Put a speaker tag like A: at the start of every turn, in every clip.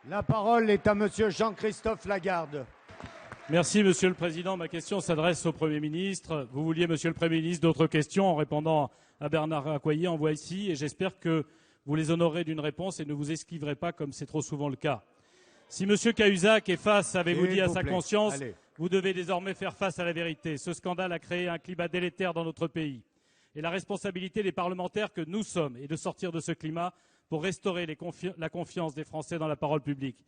A: La parole est à Monsieur Jean-Christophe Lagarde.
B: Merci, Monsieur le Président. Ma question s'adresse au Premier ministre. Vous vouliez, Monsieur le Premier ministre, d'autres questions en répondant à Bernard Accoyer. En voici, et j'espère que vous les honorerez d'une réponse et ne vous esquiverez pas comme c'est trop souvent le cas. Si Monsieur Cahuzac est face, avez-vous dit, à sa conscience, vous devez désormais faire face à la vérité. Ce scandale a créé un climat délétère dans notre pays. Et la responsabilité des parlementaires que nous sommes est de sortir de ce climat pour restaurer la confiance des Français dans la parole publique.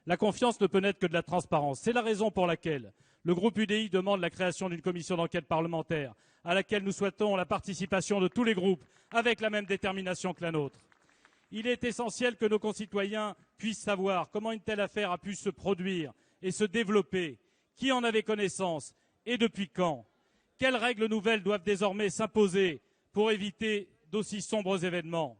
B: La confiance ne peut naître que de la transparence. C'est la raison pour laquelle le groupe UDI demande la création d'une commission d'enquête parlementaire à laquelle nous souhaitons la participation de tous les groupes avec la même détermination que la nôtre. Il est essentiel que nos concitoyens puissent savoir comment une telle affaire a pu se produire et se développer, qui en avait connaissance et depuis quand. Quelles règles nouvelles doivent désormais s'imposer pour éviter d'aussi sombres événements?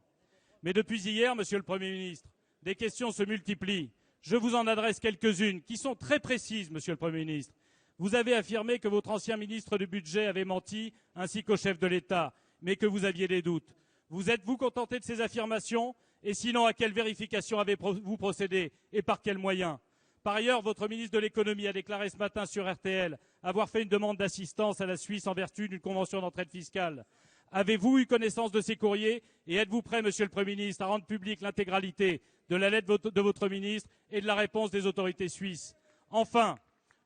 B: Mais depuis hier, Monsieur le Premier ministre, des questions se multiplient. Je vous en adresse quelques-unes qui sont très précises, Monsieur le Premier ministre. Vous avez affirmé que votre ancien ministre du Budget avait menti, ainsi qu'au chef de l'État, mais que vous aviez des doutes. Vous êtes-vous contenté de ces affirmations? Et sinon, à quelle vérification avez-vous procédé et par quels moyens? Par ailleurs, votre ministre de l'Économie a déclaré ce matin sur RTL avoir fait une demande d'assistance à la Suisse en vertu d'une convention d'entraide fiscale. Avez-vous eu connaissance de ces courriers et êtes-vous prêt, Monsieur le Premier ministre, à rendre publique l'intégralité de la lettre de votre ministre et de la réponse des autorités suisses? Enfin,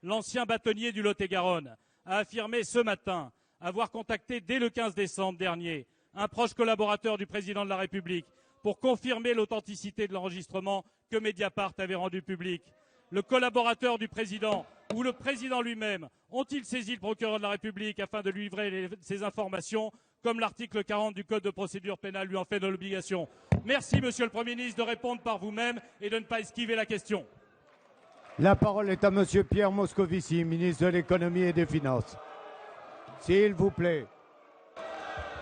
B: l'ancien bâtonnier du Lot-et-Garonne a affirmé ce matin avoir contacté dès le 15 décembre dernier un proche collaborateur du président de la République pour confirmer l'authenticité de l'enregistrement que Mediapart avait rendu public. Le collaborateur du président ou le président lui-même ont-ils saisi le procureur de la République afin de lui livrer ces informations, comme l'article 40 du Code de procédure pénale lui en fait de l'obligation? Merci, Monsieur le Premier ministre, de répondre par vous-même et de ne pas esquiver la question.
A: La parole est à Monsieur Pierre Moscovici, ministre de l'Économie et des Finances. S'il vous plaît.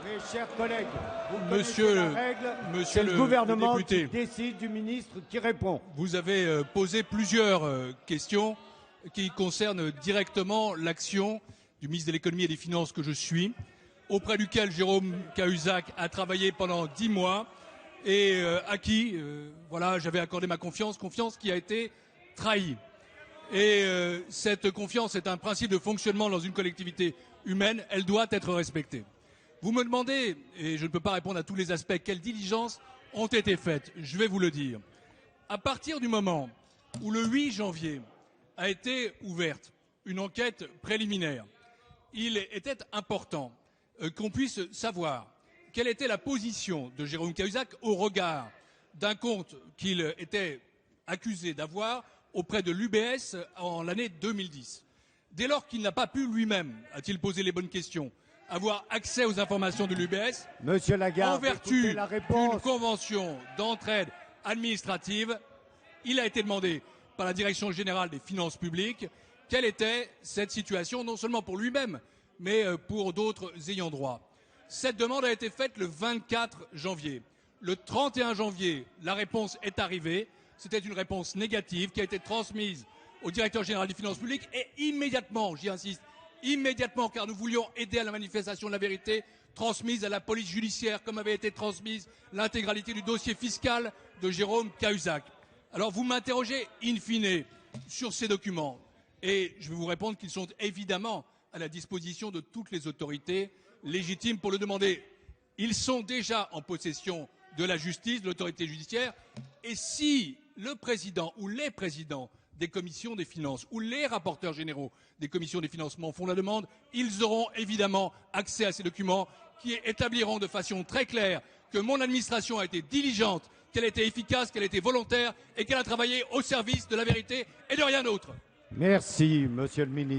A: Mes chers collègues, vous connaissez la règle, c'est le gouvernement qui décide du ministre qui répond.
C: Vous avez posé plusieurs questions qui concernent directement l'action du ministre de l'Économie et des Finances que je suis, auprès duquel Jérôme Cahuzac a travaillé pendant 10 mois et à qui j'avais accordé ma confiance qui a été trahie. Et cette confiance est un principe de fonctionnement dans une collectivité humaine, elle doit être respectée. Vous me demandez, et je ne peux pas répondre à tous les aspects, quelles diligences ont été faites. Je vais vous le dire. À partir du moment où le 8 janvier a été ouverte une enquête préliminaire, il était important qu'on puisse savoir quelle était la position de Jérôme Cahuzac au regard d'un compte qu'il était accusé d'avoir auprès de l'UBS en l'année 2010. Dès lors qu'il n'a pas pu lui-même, a-t-il posé les bonnes questions, avoir accès aux informations de l'UBS,
A: Monsieur Lagarde,
C: en vertu d'une convention d'entraide administrative, il a été demandé par la Direction générale des finances publiques quelle était cette situation, non seulement pour lui-même, mais pour d'autres ayants droit. Cette demande a été faite le 24 janvier. Le 31 janvier, la réponse est arrivée. C'était une réponse négative qui a été transmise au directeur général des finances publiques et immédiatement, j'y insiste, immédiatement, car nous voulions aider à la manifestation de la vérité, transmise à la police judiciaire, comme avait été transmise l'intégralité du dossier fiscal de Jérôme Cahuzac. Alors vous m'interrogez in fine sur ces documents, et je vais vous répondre qu'ils sont évidemment à la disposition de toutes les autorités légitimes pour le demander. Ils sont déjà en possession de la justice, de l'autorité judiciaire, et si le président ou les présidents des commissions des finances ou les rapporteurs généraux des commissions des finances m'en font la demande, ils auront évidemment accès à ces documents qui établiront de façon très claire que mon administration a été diligente, qu'elle a été efficace, qu'elle a été volontaire et qu'elle a travaillé au service de la vérité et de rien d'autre.
A: Merci, Monsieur le ministre.